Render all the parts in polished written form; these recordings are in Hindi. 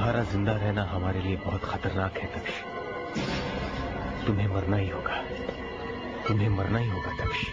तुम्हारा जिंदा रहना हमारे लिए बहुत खतरनाक है दक्ष। तुम्हें मरना ही होगा, तुम्हें मरना ही होगा दक्ष।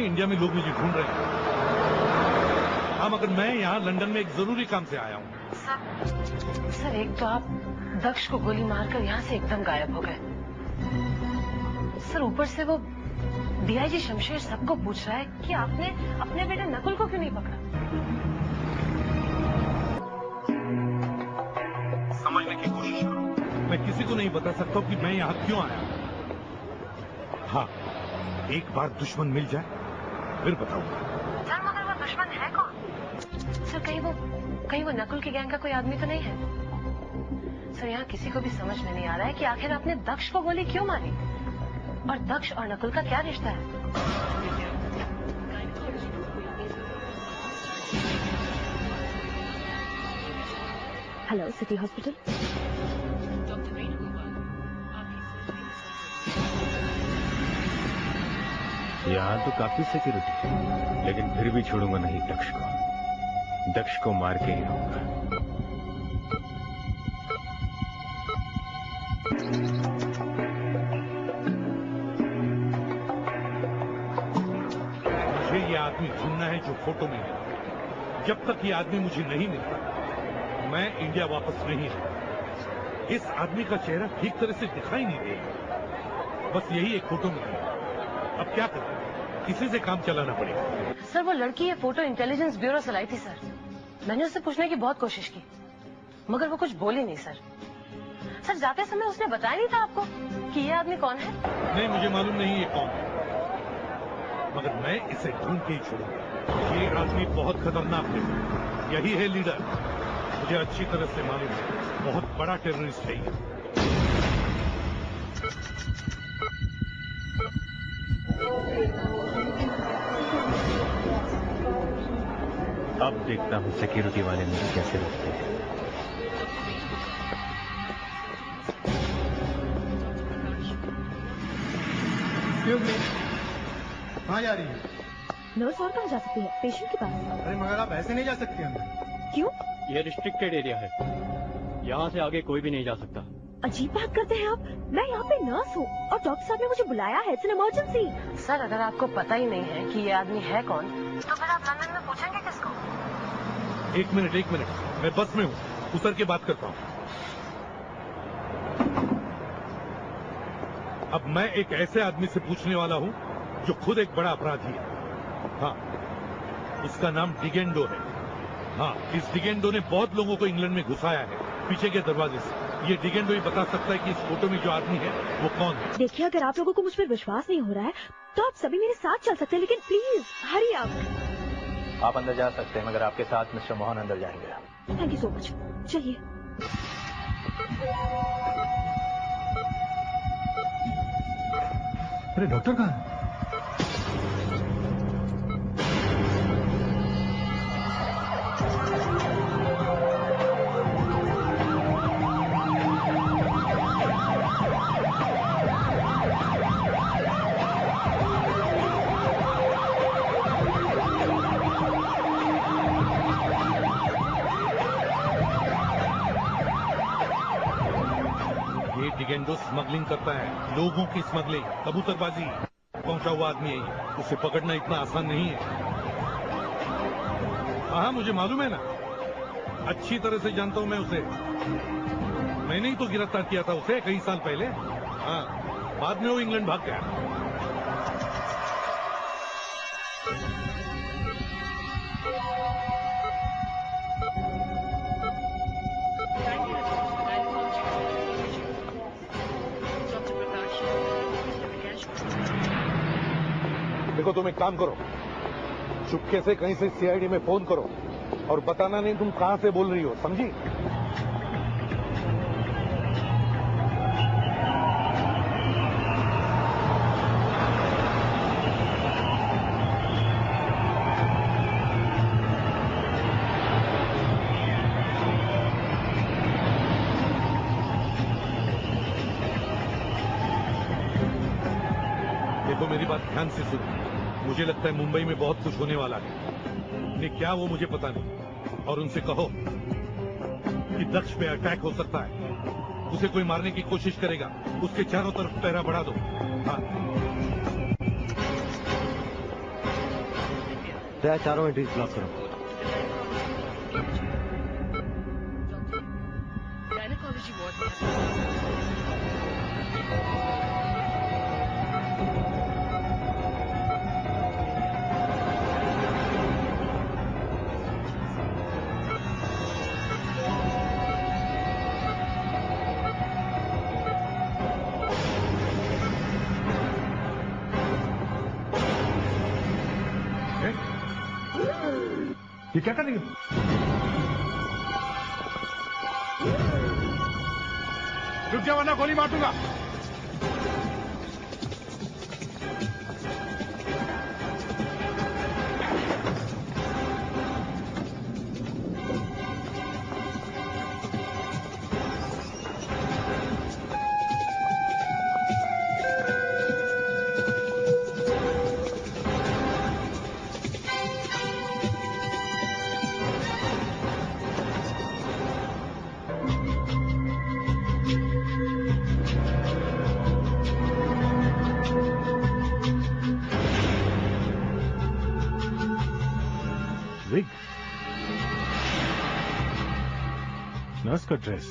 इंडिया में लोग मुझे ढूंढ रहे हैं। हाँ, मगर मैं यहाँ लंदन में एक जरूरी काम से आया हूँ। सर एक तो आप दक्ष को गोली मारकर यहाँ से एकदम गायब हो गए। सर ऊपर से वो डीआईजी शमशेर सबको पूछ रहा है कि आपने अपने बेटे नकुल को क्यों नहीं पकड़ा। समझने की कोशिश करो। मैं किसी को नहीं बता सकता कि मैं यहाँ क्यों आया। हाँ, एक बार दुश्मन मिल जाए फिर बताऊंगा। सर मगर वो दुश्मन है कौन? सर कहीं वो नकुल की गैंग का कोई आदमी तो नहीं है? सर यहाँ किसी को भी समझ में नहीं आ रहा है कि आखिर आपने दक्ष को गोली क्यों मारी और दक्ष और नकुल का क्या रिश्ता है? Hello, city hospital. यहाँ तो काफी सिक्योरिटी है, लेकिन फिर भी छोड़ूंगा नहीं दक्ष को। दक्ष को मार के ही रहूंगा। मुझे ये आदमी ढूंढना है जो फोटो में है। जब तक ये आदमी मुझे नहीं मिलता मैं इंडिया वापस नहीं आऊंगा। इस आदमी का चेहरा ठीक तरह से दिखाई नहीं देगा। बस यही एक फोटो में है। अब क्या करें? किसी से काम चलाना पड़ेगा। सर वो लड़की ये फोटो इंटेलिजेंस ब्यूरो से लाई थी सर। मैंने उससे पूछने की बहुत कोशिश की मगर वो कुछ बोली नहीं सर। सर जाते समय उसने बताया नहीं था आपको कि ये आदमी कौन है? नहीं, मुझे मालूम नहीं ये कौन है, मगर मैं इसे ढूंढ के ही छोड़ूंगा। ये आदमी बहुत खतरनाक है। यही है लीडर। मुझे अच्छी तरह से मालूम है, बहुत बड़ा टेररिस्ट है ये। अब देखता हूँ सिक्योरिटी वाले मुझे कैसे रोकते हैं। कहाँ जा रही है? नर्स और कहाँ जा सकती है? पेशेंट के पास। अरे मगर आप ऐसे नहीं जा सकते अंदर। क्यों? ये रिस्ट्रिक्टेड एरिया है, यहाँ से आगे कोई भी नहीं जा सकता। अजीब बात करते हैं आप। मैं यहाँ पे नर्स हूँ और डॉक्टर साहब ने मुझे बुलाया है। It's an emergency. सर अगर आपको पता ही नहीं है कि ये आदमी है कौन तो फिर आप लंदन में पूछेंगे किसको? एक मिनट, मैं बस में हूँ, उतर के बात करता हूँ। अब मैं एक ऐसे आदमी से पूछने वाला हूँ जो खुद एक बड़ा अपराधी है। हाँ, उसका नाम डिगेंडो है। हाँ, इस डिगेंडो ने बहुत लोगों को इंग्लैंड में घुसाया है पीछे के दरवाजे से। ये डिगेंडो ही बता सकता है कि इस फोटो में जो आदमी है वो कौन है। देखिए, अगर आप लोगों को मुझ पर विश्वास नहीं हो रहा है तो आप सभी मेरे साथ चल सकते हैं, लेकिन प्लीज हरी आप। आप अंदर जा सकते हैं मगर आपके साथ मिस्टर मोहन अंदर जाएंगे। Thank you so much. चलिए। अरे डॉक्टर कहाँ है? डिगेंडो स्मगलिंग करता है, लोगों की स्मगलिंग, कबूतरबाजी पहुंचा हुआ आदमी है ये। उसे पकड़ना इतना आसान नहीं है। हाँ, मुझे मालूम है ना, अच्छी तरह से जानता हूं मैं उसे। मैंने ही तो गिरफ्तार किया था उसे कई साल पहले। हाँ, बाद में वो इंग्लैंड भाग गया। देखो, तुम एक काम करो, चुपके से कहीं से सीआईडी में फोन करो और बताना नहीं तुम कहां से बोल रही हो, समझी? देखो, मेरी बात ध्यान से सुनो। मुझे लगता है मुंबई में बहुत कुछ होने वाला है। ने क्या वो मुझे पता नहीं। और उनसे कहो कि दक्ष पे अटैक हो सकता है। उसे कोई मारने की कोशिश करेगा, उसके चारों तरफ पहरा बढ़ा दो। हाँ, चारों एंट्रीज ब्लॉक करो। गायनेकोलॉजी वार्ड ये क्या कर रही हो? रुक जा वरना गोली मार दूंगा। विग, नर्स का ड्रेस,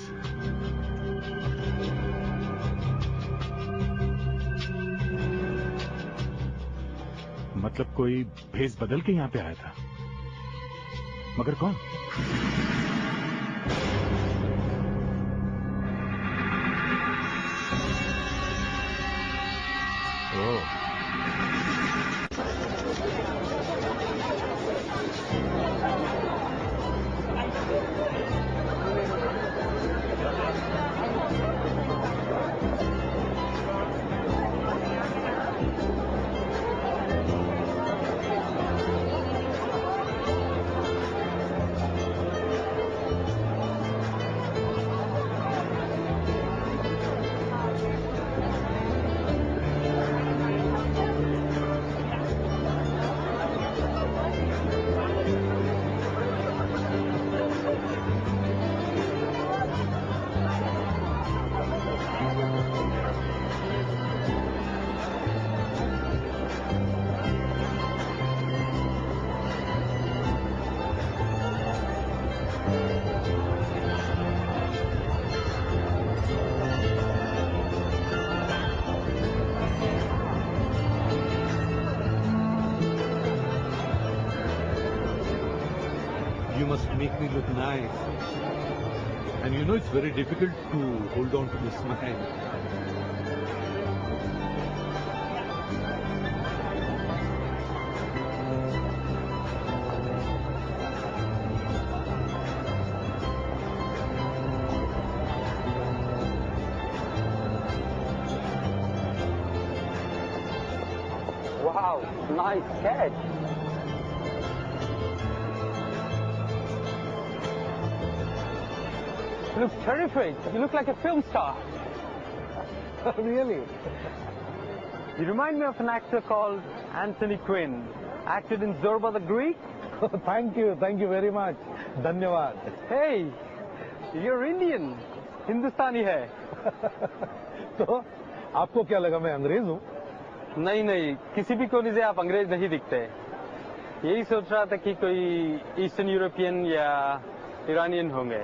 मतलब कोई भेस बदल के यहां पे आया था, मगर कौन? ओह, You must make me look nice. And you know it's very difficult to hold on to the smile. Wow, nice catch. You look terrific. You look like a film star. Really? You remind me of an actor called Anthony Quinn. Acted in Zorba the Greek. Thank you very much. Dhanyawad. Hey, you're Indian. Hindustani hai. तो आपको क्या लगा मैं अंग्रेज हूँ? नहीं नहीं, किसी भी कोने से आप अंग्रेज नहीं दिखते। यही सोच रहा था कि कोई ईस्टर्न यूरोपियन या ईरानियन होंगे।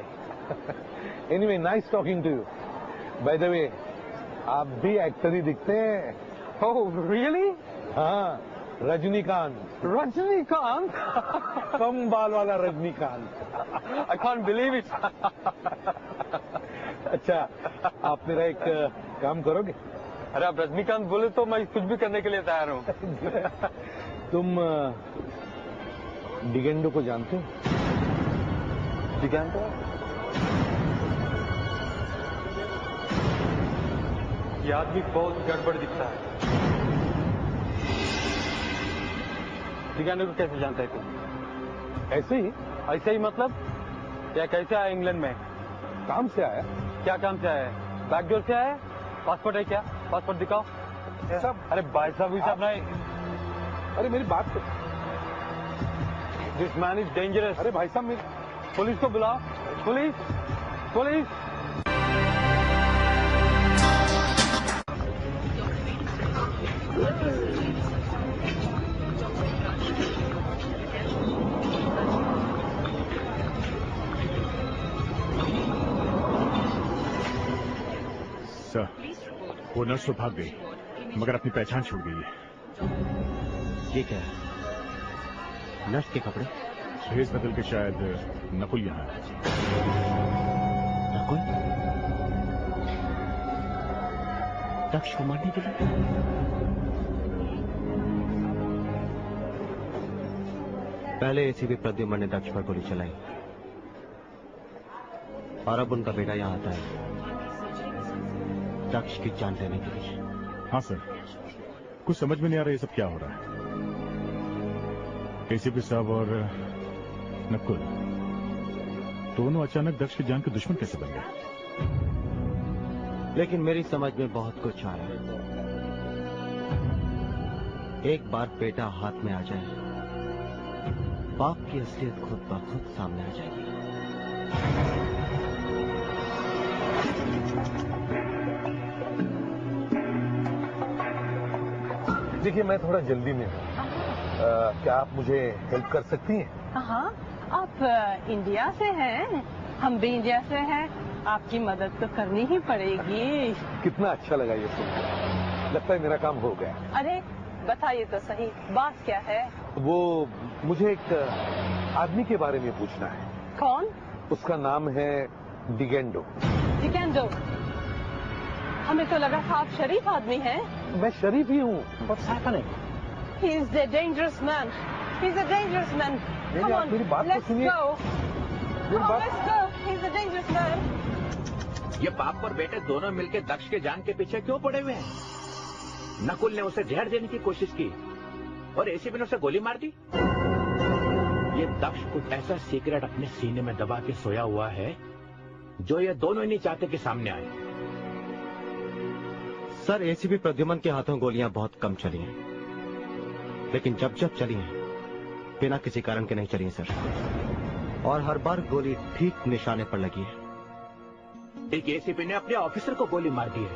Anyway nice talking to you. By the way आप भी एक्टर ही दिखते हैं। Oh really? हाँ, रजनीकांत। रजनीकांत? कम बाल वाला Rajinikanth. I can't believe it. अच्छा, आप मेरा एक काम करोगे? अरे आप रजनीकांत बोले तो मैं कुछ भी करने के लिए तैयार हूँ। तुम डिगेंडो को जानते हो? डिगेंडो? ये आदमी बहुत गड़बड़ दिखता है। डिगेंडो को कैसे जानता है तुम? ऐसे ही? ऐसे ही मतलब? क्या कैसे आया इंग्लैंड में? काम से आया। क्या काम से आया? बैकडोर से आया? पासपोर्ट है क्या? पासपोर्ट दिखाओ। सब। अरे भाई साहब ये सब नहीं। अरे मेरी बात तो। This man is dangerous. अरे भाई साहब मेरी। पुलिस को बुलाओ। Police, police. सर, वो नर्स तो भाग गई मगर अपनी पहचान छूट गई है। ये क्या है? नर्स के कपड़े? भेस बदल के शायद नकुल यहाँ है। नकुल? दक्ष को मारने के लिए? पहले एसीपी प्रद्युमन ने दक्ष पर गोली चलाई और अब उनका बेटा यहाँ आता है दक्ष की जान लेने के लिए। हाँ सर, कुछ समझ में नहीं आ रहा ये सब क्या हो रहा है। एसीपी साहब और नकुल दोनों अचानक दक्ष की जान के दुश्मन कैसे बन गए? लेकिन मेरी समझ में बहुत कुछ आया। एक बार बेटा हाथ में आ जाए, बाप की असलियत खुद ब खुद सामने आ जाएगी। देखिए मैं थोड़ा जल्दी में हूँ, क्या आप मुझे हेल्प कर सकती हैं? हाँ, आप इंडिया से हैं, हम भी इंडिया से हैं, आपकी मदद तो करनी ही पड़ेगी। कितना अच्छा लगा ये सुनकर, लगता है मेरा काम हो गया। अरे बताइए तो सही, बात क्या है? वो मुझे एक आदमी के बारे में पूछना है। कौन? उसका नाम है डिगेंडो। डिगेंडो? हमें तो लगा था आप शरीफ आदमी हैं। मैं शरीफ ही हूँ। What's happening? He is a dangerous man. He is a dangerous man. Come on, मेरी बात तो सुनिए। Let's go. He is a dangerous man. ये बाप और बेटे दोनों मिलकर दक्ष के जान के पीछे क्यों पड़े हुए हैं? नकुल ने उसे जहर देने की कोशिश की और एसीपी ने उसे गोली मार दी। ये दक्ष कुछ ऐसा सीक्रेट अपने सीने में दबा के सोया हुआ है जो ये दोनों ही नहीं चाहते कि सामने आए। सर, एसीपी प्रद्युमन के हाथों गोलियां बहुत कम चली हैं, लेकिन जब जब चली हैं बिना किसी कारण के नहीं चली हैं सर, और हर बार गोली ठीक निशाने पर लगी है। एक एसीपी ने अपने ऑफिसर को गोली मार दी है,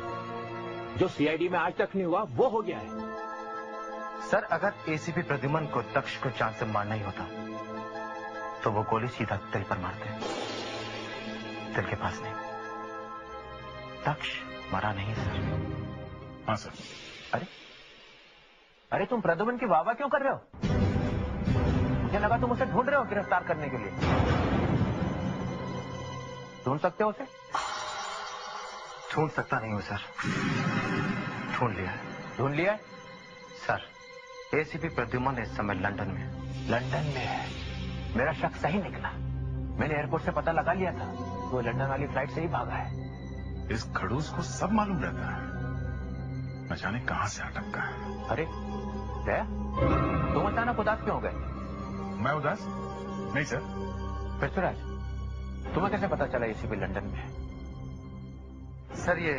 जो सीआईडी में आज तक नहीं हुआ वो हो गया है। सर, अगर एसीपी प्रद्युमन को दक्ष को जान से मारना ही होता तो वो गोली सीधा दिल पर मारते। दिल के पास नहीं। दक्ष मरा नहीं सर। हाँ सर। अरे तुम प्रद्युमन की वाहवाही क्यों कर रहे हो? मुझे लगा तुम उसे ढूंढ रहे हो गिरफ्तार करने के लिए। ढूंढ सकते हो उसे? ढूंढ सकता नहीं हूं सर। ढूंढ लिया है। ढूंढ लिया है? सर, एसीपी प्रद्युमन इस समय लंदन में है। लंदन में है? मेरा शक सही निकला। मैंने एयरपोर्ट से पता लगा लिया था, वो लंदन वाली फ्लाइट से ही भागा है। इस खड़ूस को सब मालूम रहता है, न जाने कहां से अटका है। अरे दया, तुम अचानक उदास क्यों हो गए? मैं उदास नहीं सर। पृथ्वीराज, तुम्हें कैसे पता चला एसीपी लंदन में है? सर, ये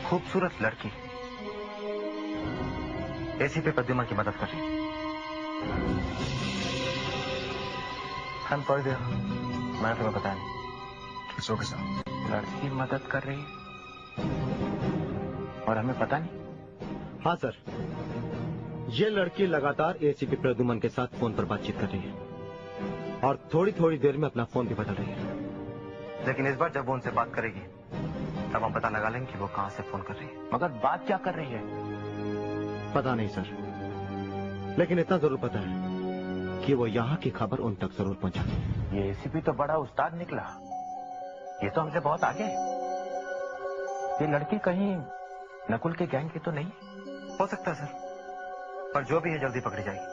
खूबसूरत लड़की एसीपी प्रद्युमन की मदद कर रही है। हम पढ़ दिया, मैंने तुम्हें बताया नहीं। Okay sir. लड़की मदद कर रही है और हमें पता नहीं। हाँ सर, ये लड़की लगातार एसीपी प्रद्युमन के साथ फोन पर बातचीत कर रही है। और थोड़ी थोड़ी देर में अपना फोन भी बदल रही है। लेकिन इस बार जब वो उनसे बात करेगी तब हम पता लगा लेंगे कि वो कहां से फोन कर रही है। मगर बात क्या कर रही है? पता नहीं सर, लेकिन इतना जरूर पता है कि वो यहाँ की खबर उन तक जरूर पहुंचा। ये एसीपी तो बड़ा उस्ताद निकला, ये तो हमसे बहुत आगे है। ये लड़की कहीं नकुल के गैंग की तो नहीं? हो सकता है सर, पर जो भी है जल्दी पकड़ी जाएगी।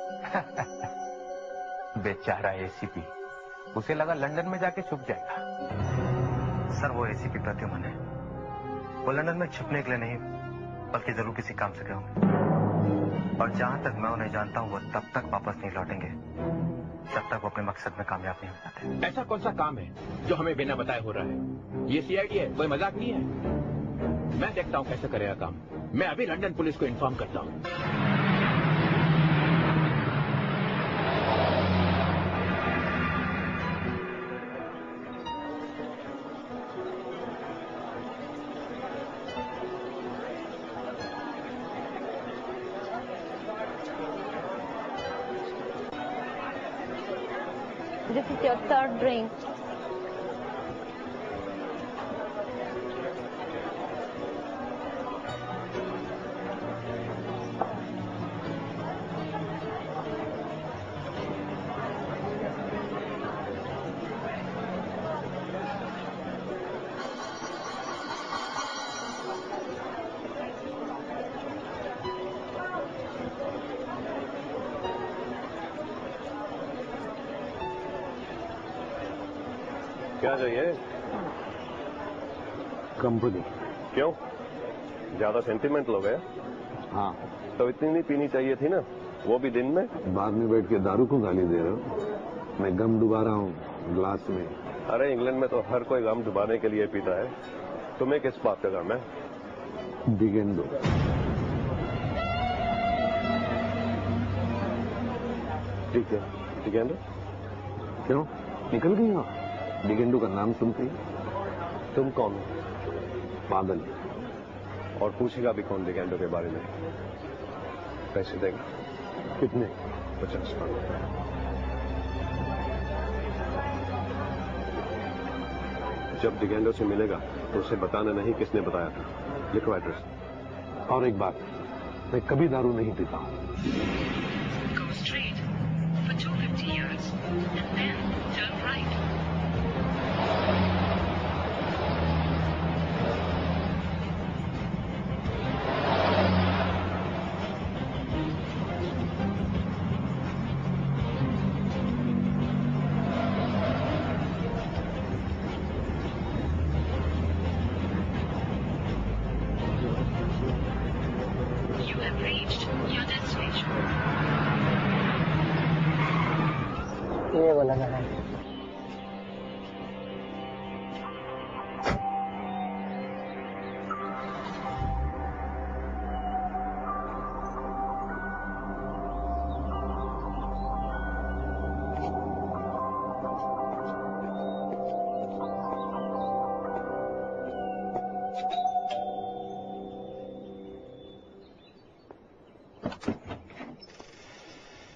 बेचारा एसीपी, उसे लगा लंदन में जाके छुप जाएगा। सर वो एसीपी प्रद्युमन है, वो लंदन में छुपने के लिए नहीं बल्कि जरूर किसी काम से गए होंगे। और जहां तक मैं उन्हें जानता हूं वो तब तक वापस नहीं लौटेंगे जब तक वो अपने मकसद में कामयाब नहीं हो जाते। ऐसा कौन सा काम है जो हमें बिना बताए हो रहा है? ये सीआईडी है, कोई मजाक नहीं है। मैं देखता हूँ कैसे करेगा काम। मैं अभी लंदन पुलिस को इन्फॉर्म करता हूँ। This is your third drink. क्या चाहिए? कंपनी। क्यों, ज्यादा सेंटिमेंटल हो गया? हाँ। तो इतनी नहीं पीनी चाहिए थी ना, वो भी दिन में। बाद में बैठ के दारू को गाली दे रहे हो? मैं गम डुबा रहा हूँ ग्लास में। अरे इंग्लैंड में तो हर कोई गम डुबाने के लिए पीता है, तुम्हें किस बात का गम है? डिगेंडो। ठीक है, डिगेंडो। क्यों, निकल गई हो? डिगेंडो का नाम सुनते ही? तुम कौन हो? पागल। और पूछेगा भी कौन डिगेंडो के बारे में? पैसे देगा? कितने? 50 पाउंड। जब डिगेंडो से मिलेगा तो उसे बताना नहीं किसने बताया था। लिखो एड्रेस। और एक बात, मैं कभी दारू नहीं पीता हूँ। Go straight for 250 yards and then turn right. You have reached your destination. ये वाला गाना है।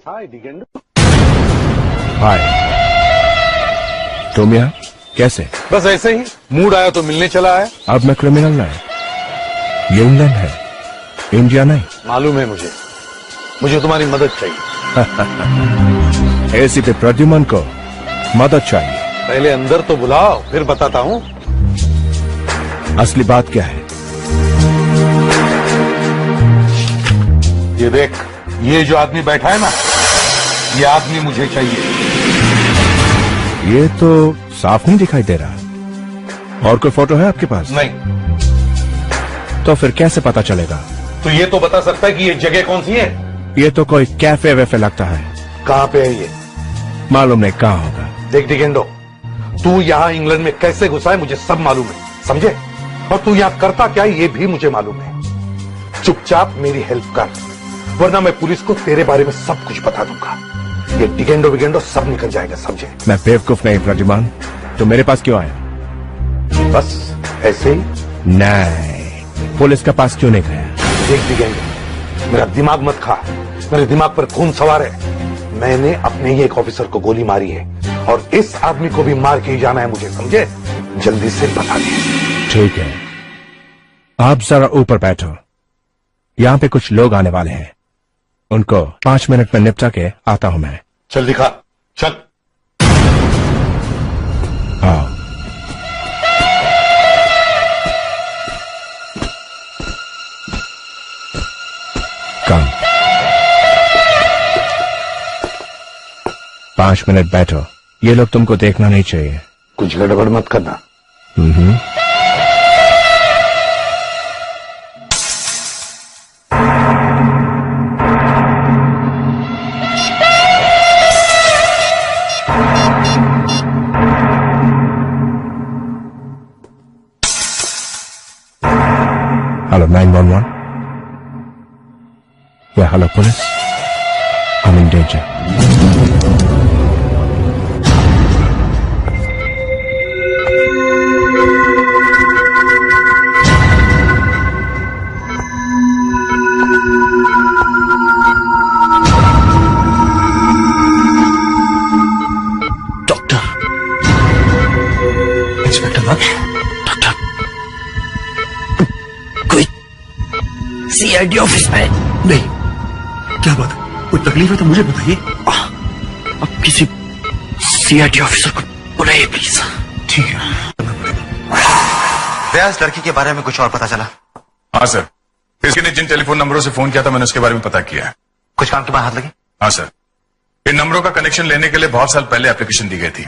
हाय डिगेंडो। हाय। तुम यहाँ कैसे? बस ऐसे ही, मूड आया तो मिलने चला है। अब मैं क्रिमिनल नहीं, ये इंग्लैंड है, इंडिया नहीं। मालूम है मुझे तुम्हारी मदद चाहिए। एसीपी प्रद्युमन को मदद चाहिए। पहले अंदर तो बुलाओ, फिर बताता हूँ। असली बात क्या है? ये देख, ये जो आदमी बैठा है ना, ये आदमी मुझे चाहिए। ये तो साफ नहीं दिखाई दे रहा। और कोई फोटो है आपके पास? नहीं। तो फिर कैसे पता चलेगा? तो ये तो बता सकता है कि ये जगह कौन सी है? ये तो कोई कैफे वैफे लगता है। कहाँ पे है ये? मालूम नहीं कहाँ होगा। देख डिगेंडो, तू यहाँ इंग्लैंड में कैसे घुसा है मुझे सब मालूम है, समझे? और तू यहाँ करता क्या है ये भी मुझे मालूम है। चुपचाप मेरी हेल्प कर, वरना मैं पुलिस को तेरे बारे में सब कुछ बता दूंगा। ये डिगेंडो विगेंडो सब निकल जाएगा, समझे? मैं बेवकूफ नहीं प्रद्युमन, तो मेरे पास क्यों आया? बस ऐसे ही? नहीं, पुलिस के पास क्यों नहीं गया? देख डिगेंडो, मेरा दिमाग मत खा, मेरे दिमाग पर खून सवार है। मैंने अपने ही एक ऑफिसर को गोली मारी है और इस आदमी को भी मार के ही जाना है मुझे, समझे? जल्दी से बता दे। ठीक है, आप जरा ऊपर बैठो, यहाँ पे कुछ लोग आने वाले हैं, उनको 5 मिनट में निपटा के आता हूं मैं। चल दिखा, चल। हाँ, कम 5 मिनट बैठो, ये लोग तुमको देखना नहीं चाहिए। कुछ गड़बड़ मत करना। Hello, 911. Yeah, hello, police. I'm in danger. Doctor, inspector Daksh, doctor, कोई सीआईडी ऑफिस में? नहीं, क्या बात है? कोई तकलीफ है तो मुझे बताइए। अब किसी सीआईडी ऑफिसर को बुलाइए प्लीज। ठीक है। भैया, इस लड़की के बारे में कुछ और पता चला? हाँ सर, इसके ने जिन टेलीफोन नंबरों से फोन किया था मैंने उसके बारे में पता किया है। कुछ काम के बाद हाथ लगे? हाँ सर, इन नंबरों का कनेक्शन लेने के लिए बहुत साल पहले एप्लीकेशन दी गई थी,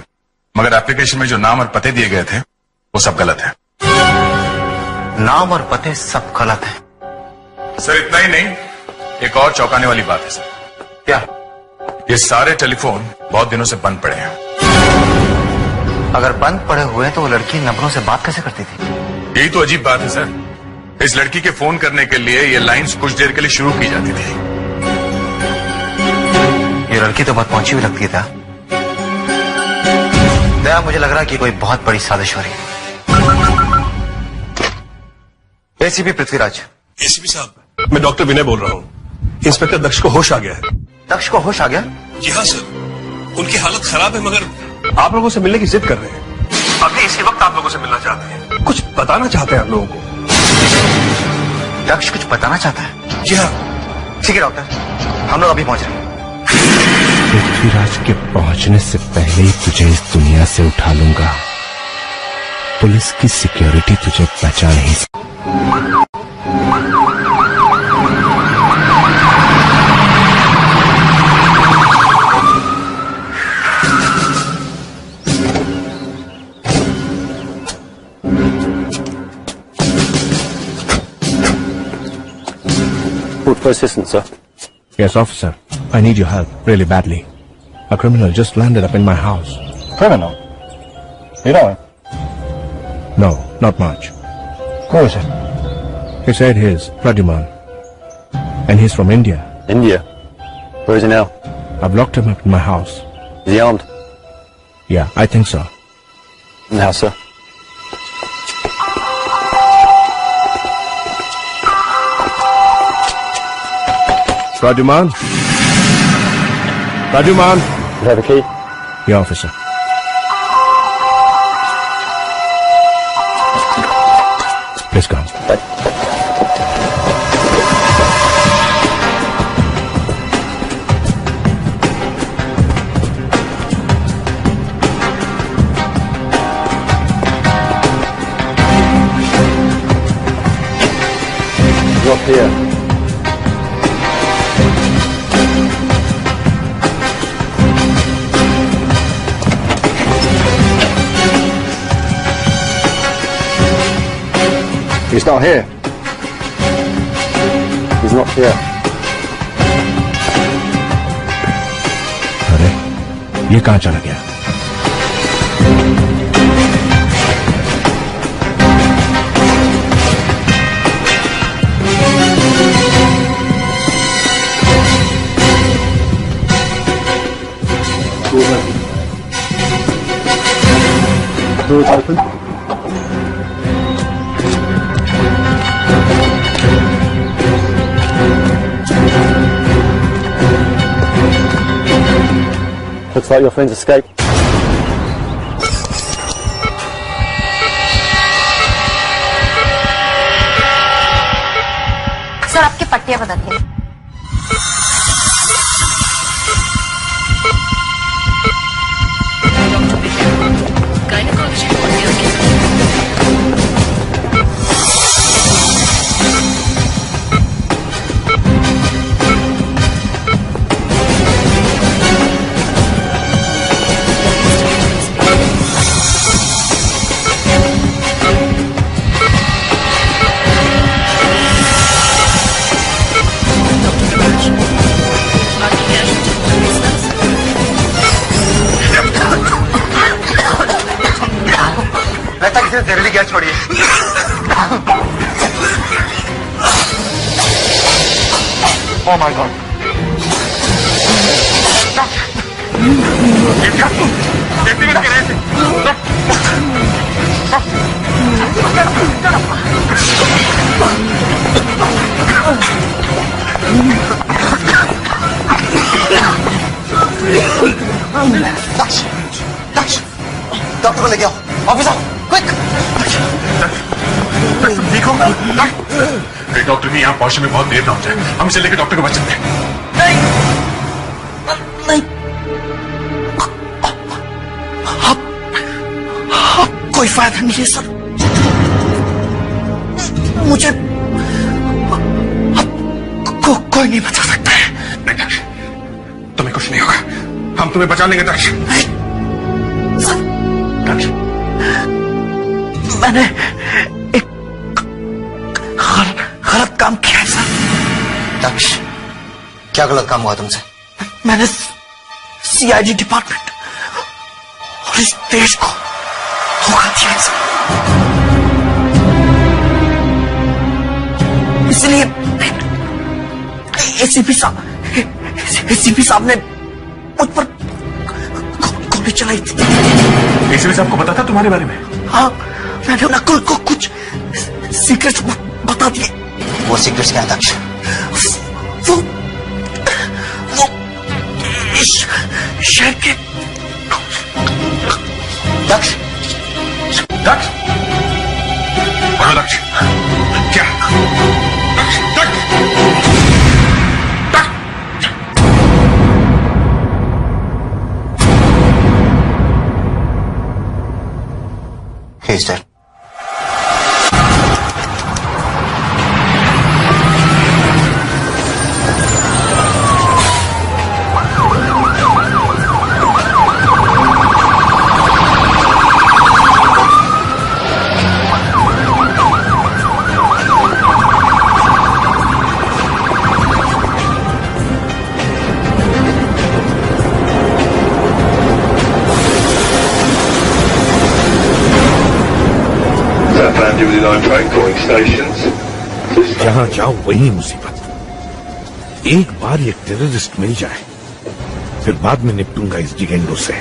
मगर एप्लीकेशन में जो नाम और पते दिए गए थे वो सब गलत है। नाम और पते सब गलत है? सर इतना ही नहीं, एक और चौंकाने वाली बात है सर। क्या? ये सारे टेलीफोन बहुत दिनों से बंद पड़े हैं। अगर बंद पड़े हुए तो वो लड़की नंबरों से बात कैसे करती थी? यही तो अजीब बात है सर। इस लड़की के फोन करने के लिए ये लाइंस कुछ देर के लिए शुरू की जाती थी। ये लड़की तो बहुत पहुंची हुई लगती था। दया, मुझे लग रहा है कि कोई बहुत बड़ी साजिश हो रही है। एसीपी पृथ्वीराज। एसीपी साहब, मैं डॉक्टर विनय बोल रहा हूँ। इंस्पेक्टर दक्ष को होश आ गया है। दक्ष को होश आ गया? जी हाँ सर, उनकी हालत खराब है, मगर आप लोगों से मिलने की जिद कर रहे हैं। अभी इसी वक्त आप लोगों से मिलना चाहते हैं, कुछ बताना चाहते हैं आप लोगों को। दक्ष कुछ बताना चाहता है? जी हाँ। ठीक है डॉक्टर, हम लोग अभी पहुंच रहे हैं। पृथ्वीराज के पहुंचने से पहले ही तुझे इस दुनिया से उठा लूंगा। पुलिस की सिक्योरिटी तुझे बचा नहीं सकती। Report for assistance, sir. Yes, officer. I need your help really badly. A criminal just landed up in my house. Criminal? You know him? No, not much. Who is it? He said he's Pradyuman. And he's from India. India? Where is he now? I've locked him up in my house. Is he armed? Yeah, I think so. In the house, sir. Pradyuman? Pradyuman? You have a key? Yeah, officer. Please come. Right. You're up here. He's not here. He's not here. अरे, ये कहाँ चला गया? Doors open. Looks like your friends escaped. पट्टियां बदलनी है। गायनेकोलॉजी जहरीली गैस छोड़िए। Oh my God. सेफ्टी में रखे रहे थे। डॉक्टर को लेके आओ। Officer quick. ठीक हो? डॉक्टर की यहाँ पहुंचने में बहुत देर ना हो जाए, हम इसे लेकर डॉक्टर के पास चलते हैं। नहीं नहीं, आप कोई फायदा नहीं है सर, मुझे कोई नहीं बचा सकता है। नहीं डॉक्टर, तुम्हें कुछ नहीं होगा, हम तुम्हें बचा लेंगे डॉक्टर। डॉक्टर मैंने एक गलत काम किया है सर। डॉक्टर क्या गलत काम हुआ तुमसे? मैंने सीआईडी डिपार्टमेंट और इस देश को धोखा दिया है सर, इसलिए एसीपी साहब ने मुझ पर गोली चलाई थी। एसीपी साहब को पता था तुम्हारे बारे में? हाँ, मैंने नकुल को कुछ सीक्रेट्स बता दिए। वो सीक्रेट्स क्या है? वो शहर के दक्ष बोलो दक्ष, क्या He's dead. जहां जाओ वही मुसीबत। एक बार ये टेररिस्ट मिल जाए फिर बाद में निपटूंगा इस जिगेंडो से।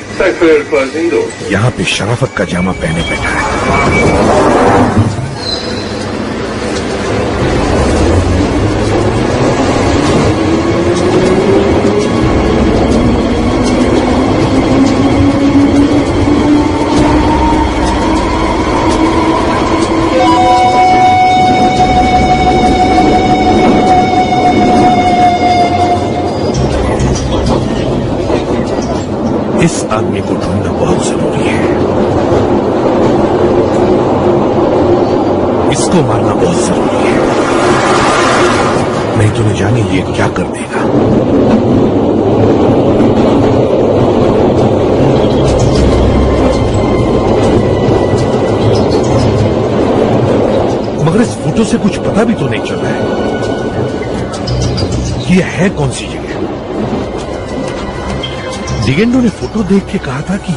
यहाँ पे शराफत का जामा पहने बैठा है। इस आदमी को ढूंढना बहुत जरूरी है, इसको मारना बहुत जरूरी है, नहीं तो न जाने ये क्या कर देगा। मगर इस फोटो से कुछ पता भी तो नहीं चल रहा है कि यह है कौन सी जगह। जिगेंडो ने फोटो देख के कहा था कि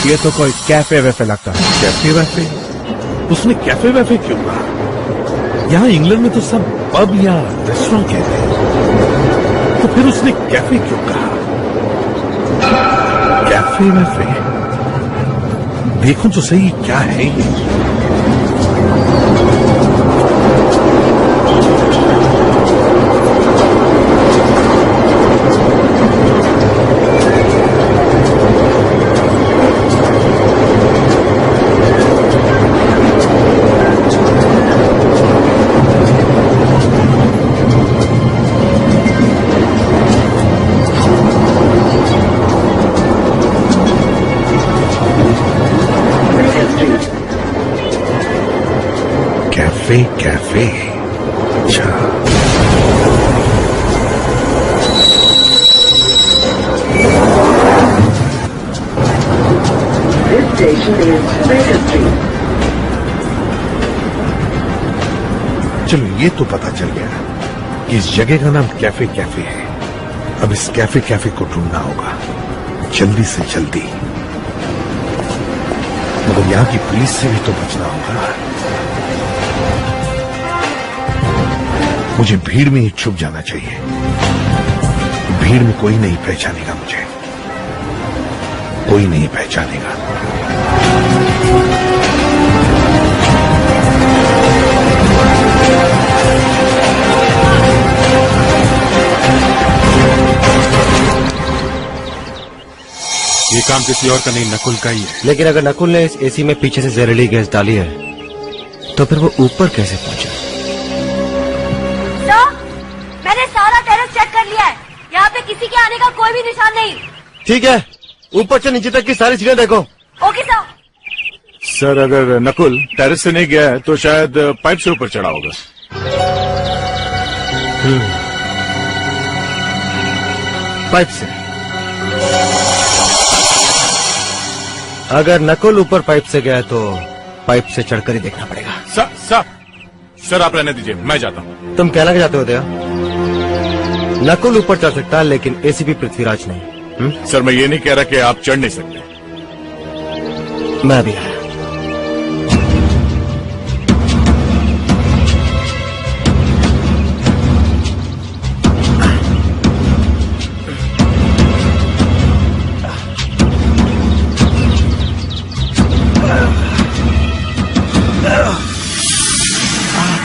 ये तो कोई कैफे वैफे लगता है। कैफे वैफे? उसने कैफे वैफे क्यों कहा? यहाँ इंग्लैंड में तो सब पब या रेस्टोरेंट कहते हैं, तो फिर उसने कैफे क्यों कहा? कैफे वैफे? देखो तो सही क्या है ये। Cafe cafe. अच्छा, This station is Baker Street. चलो ये तो पता चल गया कि इस जगह का नाम कैफे कैफे है। अब इस कैफे कैफे को ढूंढना होगा जल्दी से जल्दी, मगर यहां की पुलिस से भी तो बचना होगा। मुझे भीड़ में ही छुप जाना चाहिए, भीड़ में कोई नहीं पहचानेगा मुझे, कोई नहीं पहचानेगा। ये काम किसी और का नहीं, नकुल का ही है। लेकिन अगर नकुल ने इस एसी में पीछे से जहरीली गैस डाली है तो फिर वो ऊपर कैसे पहुंचा? सर, मैंने सारा टेरेस चेक कर लिया है, यहाँ पे किसी के आने का कोई भी निशान नहीं। ठीक है, ऊपर से नीचे तक की सारी सीढ़ियां देखो। Okay sir. सर, अगर नकुल टेरेस से नहीं गया है तो शायद पाइप से ऊपर चढ़ा होगा। पाइप से? अगर नकुल ऊपर पाइप से गया तो पाइप से चढ़कर ही देखना पड़ेगा। सर आप रहने दीजिए, मैं जाता हूँ। तुम कहना क्या चाहते हो दया? नकुल ऊपर चढ़ सकता है लेकिन एसीपी पृथ्वीराज नहीं। सर, मैं ये नहीं कह रहा कि आप चढ़ नहीं सकते। मैं भी आया।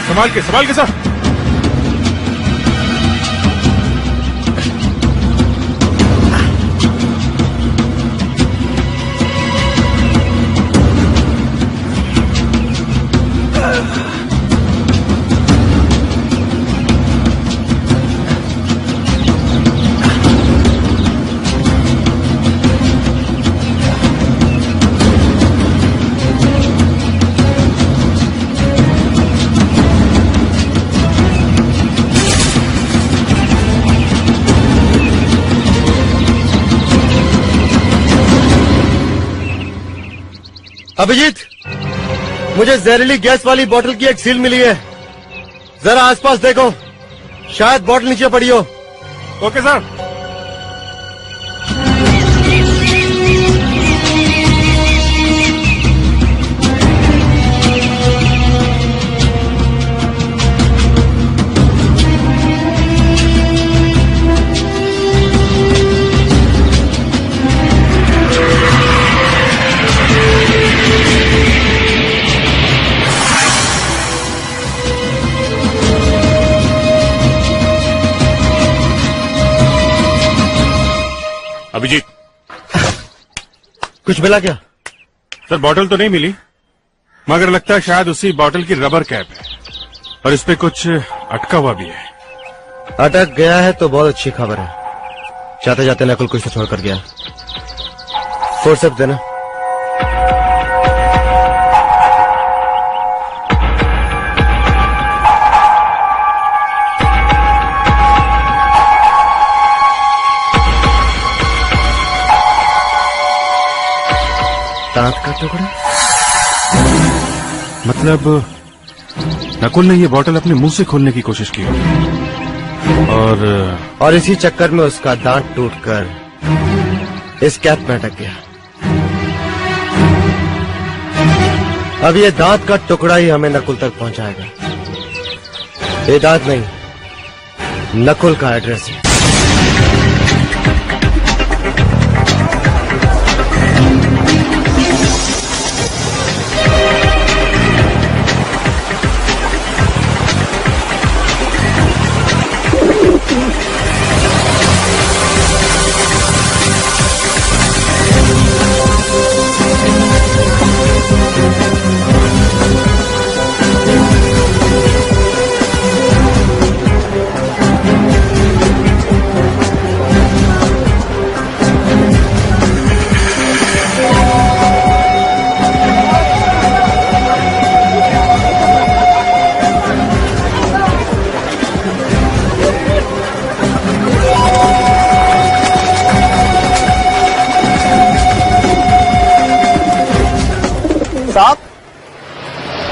संभाल के सर। अभिजीत, मुझे जहरीली गैस वाली बोतल की एक सील मिली है, जरा आसपास देखो, शायद बोतल नीचे पड़ी हो। Okay sir. अभिजीत, कुछ मिला क्या? सर, बोतल तो नहीं मिली, मगर लगता है शायद उसी बोतल की रबर कैप है और इस पे कुछ अटका हुआ भी है। अटक गया है तो बहुत अच्छी खबर है। जाते जाते नकुल कुछ तो छोड़कर गया। फोर्सेप्स देना। दांत का टुकड़ा? मतलब नकुल ने ये बोतल अपने मुंह से खोलने की कोशिश की और इसी चक्कर में उसका दांत टूटकर इस कैप में अटक गया। अब ये दांत का टुकड़ा ही हमें नकुल तक पहुंचाएगा। ये दांत नहीं, नकुल का एड्रेस है।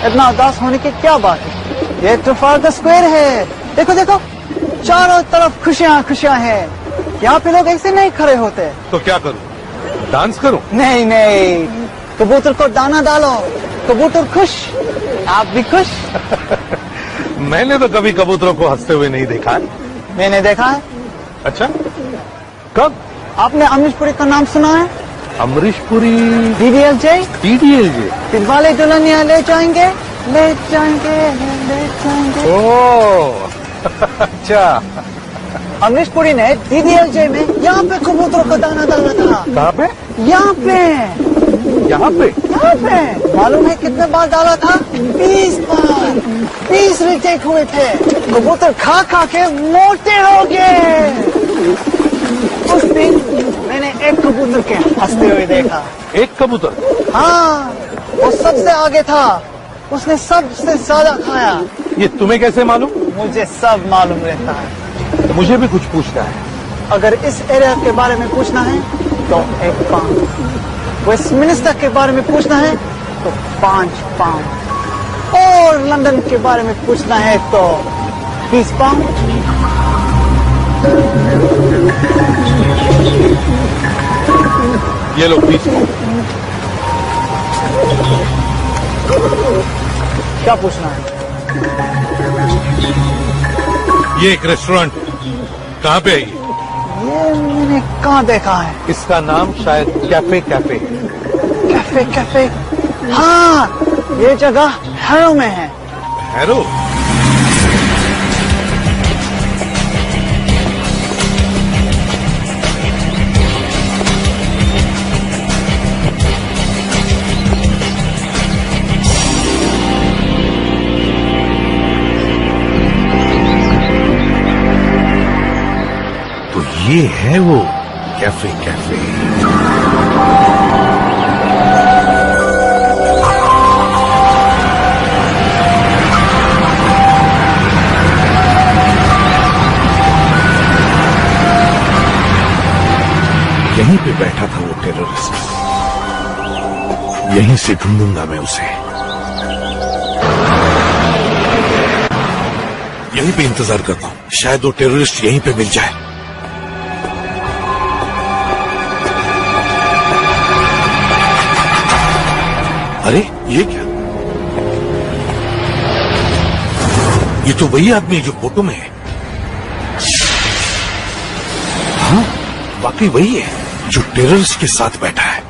इतना उदास होने की क्या बात है? ये ट्रफाल्गर स्क्वायर है। देखो देखो, चारों तरफ खुशियां खुशियां हैं। यहाँ पे लोग ऐसे नहीं खड़े होते। तो क्या करूं? डांस करूं? नहीं नहीं, कबूतर को दाना डालो, कबूतर खुश, आप भी खुश। मैंने तो कभी कबूतरों को हंसते हुए नहीं देखा है। मैंने देखा है। अच्छा, कब? आपने अमरीश पुरी का नाम सुना है? अमरीश पुरी? DDLJ? DDLJ? दिलवाले दुल्हनिया ले जाएंगे, ले जाएंगे, ले जाएंगे। ओह, अच्छा। अमरीश पुरी ने DDLJ में यहाँ पे कबूतरों को दाना डाला था। कहाँ पे? यहाँ पे। यहाँ पे? यहाँ पे। मालूम है कितने बार डाला था? 20 बार। 20 रिजेक्ट हुए थे। कबूतर खा खा के मोटे हो गए। उस दिन मैंने एक कबूतर के हंसते हुए देखा। एक कबूतर? हाँ, वो सबसे आगे था। उसने सबसे ज्यादा खाया। ये तुम्हें कैसे मालूम? मुझे सब मालूम रहता है। मुझे भी कुछ पूछना है। अगर इस एरिया के बारे में पूछना है तो 1 पाउंड, वेस्टमिनिस्टर के बारे में पूछना है तो 5 पाउंड, और लंदन के बारे में पूछना है तो 20 पाउंड। ये लो 20 पाउंड। क्या पूछना है? ये एक रेस्टोरेंट कहाँ पे है? ये मैंने कहाँ देखा है? इसका नाम शायद कैफे कैफे। Cafe cafe? हाँ, ये जगह हैरो में है। हैरो? ये है वो कैफे कैफे। यहीं पे बैठा था वो टेररिस्ट। यहीं से ढूंढूंगा मैं उसे। यहीं पे इंतजार करता हूं, शायद वो टेररिस्ट यहीं पे मिल जाए। अरे ये क्या? ये तो वही आदमी है जो फोटो में है। हाँ, वाकई वही है जो टेररिस्ट के साथ बैठा है।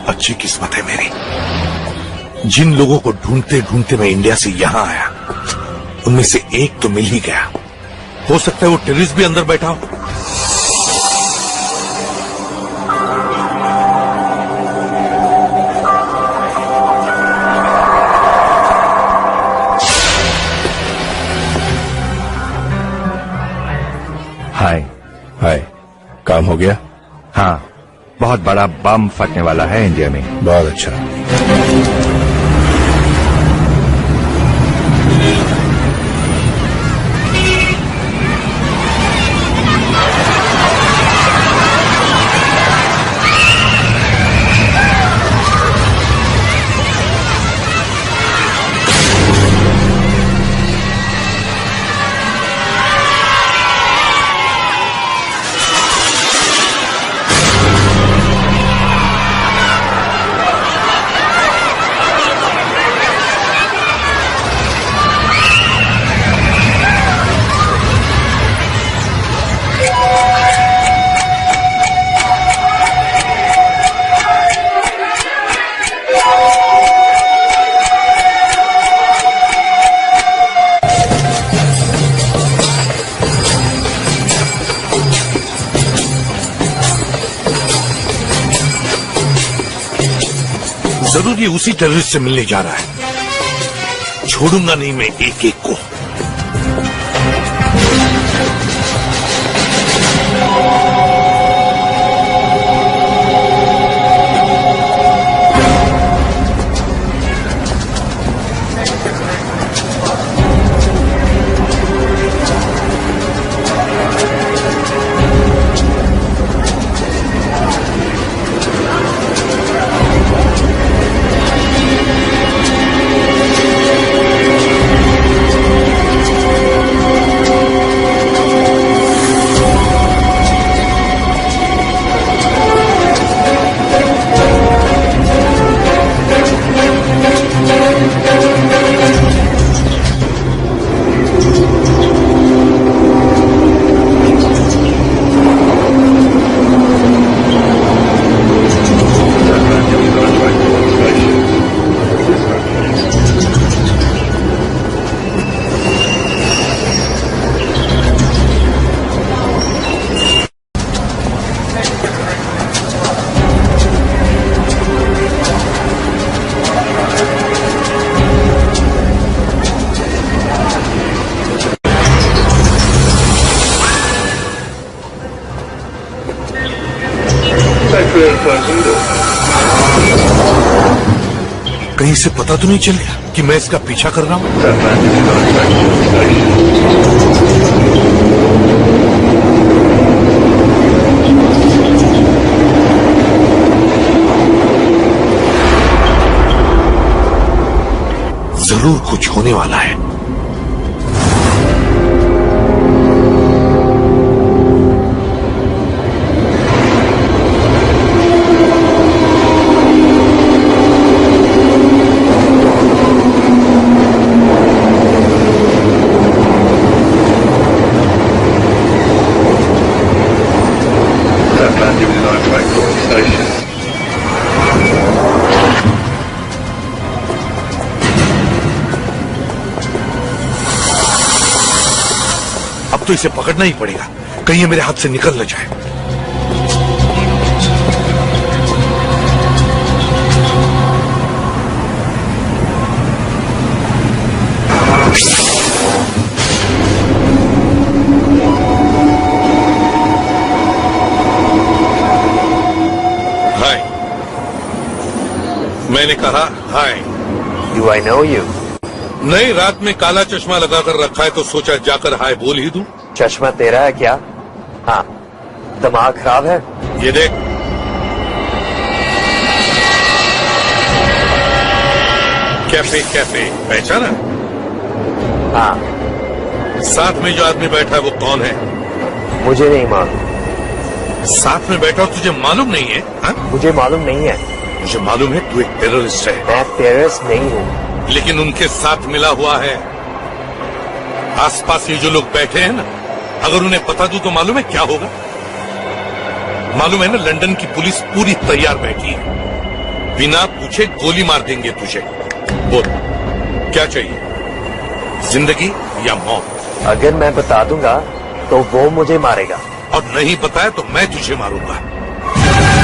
अच्छी किस्मत है मेरी। जिन लोगों को ढूंढते ढूंढते मैं इंडिया से यहां आया, उनमें से एक तो मिल ही गया। हो सकता है वो टेररिस्ट भी अंदर बैठा हो। हाय, काम हो गया? हाँ, बहुत बड़ा बम फटने वाला है इंडिया में। बहुत अच्छा। जरूर ये उसी टेररिस्ट से मिलने जा रहा है। छोड़ूंगा नहीं मैं एक एक को। कहीं से पता तो नहीं चल गया कि मैं इसका पीछा कर रहा हूं? जरूर कुछ होने वाला है। अब तो इसे पकड़ना ही पड़ेगा, कहीं ये मेरे हाथ से निकल न जाए। हाय, मैंने कहा hi. Do I know you? नहीं, रात में काला चश्मा लगाकर रखा है तो सोचा जाकर हाय बोल ही दूं। चश्मा तेरा है क्या? हाँ। दिमाग खराब है? ये देख, कैफे कैफे पहचाना? हाँ। साथ में जो आदमी बैठा है वो कौन है? मुझे नहीं मालूम। साथ में बैठा तुझे मालूम नहीं है? हा? मुझे मालूम नहीं है। मुझे मालूम है तू एक टेररिस्ट है। मैं टेररिस्ट नहीं हूँ। लेकिन उनके साथ मिला हुआ है। आसपास ये जो लोग बैठे हैं ना, अगर उन्हें पता दूं तो मालूम है क्या होगा? मालूम है ना, लंदन की पुलिस पूरी तैयार बैठी है, बिना पूछे गोली मार देंगे तुझे। बोल क्या चाहिए, जिंदगी या मौत? अगर मैं बता दूंगा तो वो मुझे मारेगा, और नहीं बताया तो मैं तुझे मारूंगा।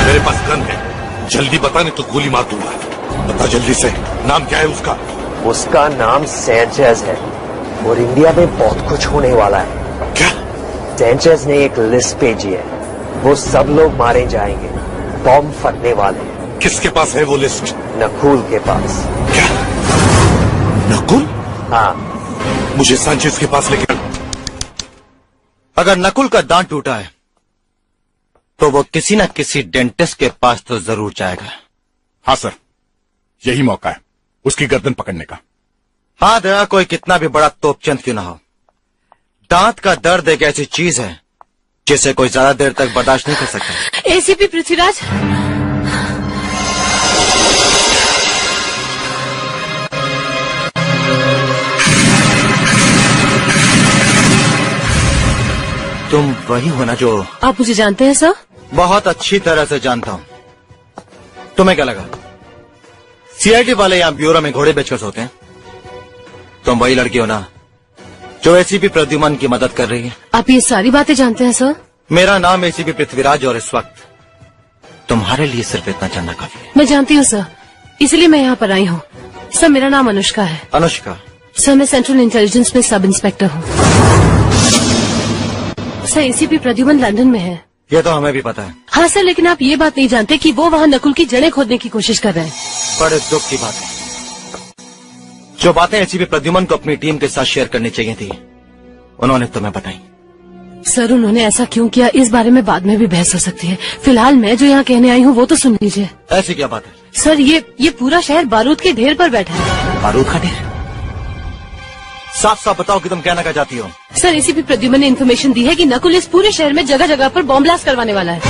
मेरे पास गन है, जल्दी बता नहीं तो गोली मार दूंगा। बता जल्दी से, नाम क्या है उसका? उसका नाम सैंचेज है और इंडिया में बहुत कुछ होने वाला है। क्या? सैंचेज ने एक लिस्ट भेजी है, वो सब लोग मारे जाएंगे, बॉम्ब फटने वाले हैं। किसके पास है वो लिस्ट? नकुल के पास। क्या? नकुल? हाँ। मुझे सैंचेज के पास लेकर। अगर नकुल का दांत टूटा है तो वो किसी न किसी डेंटिस्ट के पास तो जरूर जाएगा। हाँ सर, यही मौका है उसकी गर्दन पकड़ने का। हाँ दया, कोई कितना भी बड़ा तोपचंद क्यों ना हो, दांत का दर्द एक ऐसी चीज है जिसे कोई ज्यादा देर तक बर्दाश्त नहीं कर सकता। एसीपी पृथ्वीराज, तुम वही हो ना जो? आप मुझे जानते हैं सर? बहुत अच्छी तरह से जानता हूं। तुम्हें क्या लगा सीआईडी वाले यहां ब्यूरो में घोड़े बेचकर सोते हैं? तुम वही लड़की हो ना जो एसीपी प्रद्युमन की मदद कर रही है? आप ये सारी बातें जानते हैं सर? मेरा नाम एसीपी पृथ्वीराज और इस वक्त तुम्हारे लिए सिर्फ इतना जानना काफी है। मैं जानती हूँ सर, इसलिए मैं यहाँ पर आई हूँ। सर मेरा नाम अनुष्का है। अनुष्का? सर मैं सेंट्रल इंटेलिजेंस में सब इंस्पेक्टर हूँ। सर एसीपी प्रद्युमन लंदन में है। ये तो हमें भी पता है। हाँ सर, लेकिन आप ये बात नहीं जानते कि वो वहाँ नकुल की जड़ें खोदने की कोशिश कर रहे हैं। बड़े दुख की बात है। जो बातें एसीपी प्रद्युमन को अपनी टीम के साथ शेयर करनी चाहिए थी उन्होंने तुम्हें बताई। सर उन्होंने ऐसा क्यों किया इस बारे में बाद में भी बहस हो सकती है। फिलहाल मैं जो यहाँ कहने आई हूँ वो तो सुन लीजिए। ऐसी क्या बात है? सर ये पूरा शहर बारूद के ढेर पर बैठा है। बारूद का ढेर? साफ साफ बताओ कि तुम कहना क्या चाहती हो? सर एसीपी प्रद्युमन ने इन्फॉर्मेशन दी है कि नकुल इस पूरे शहर में जगह जगह पर बॉम्ब ब्लास्ट करवाने वाला है।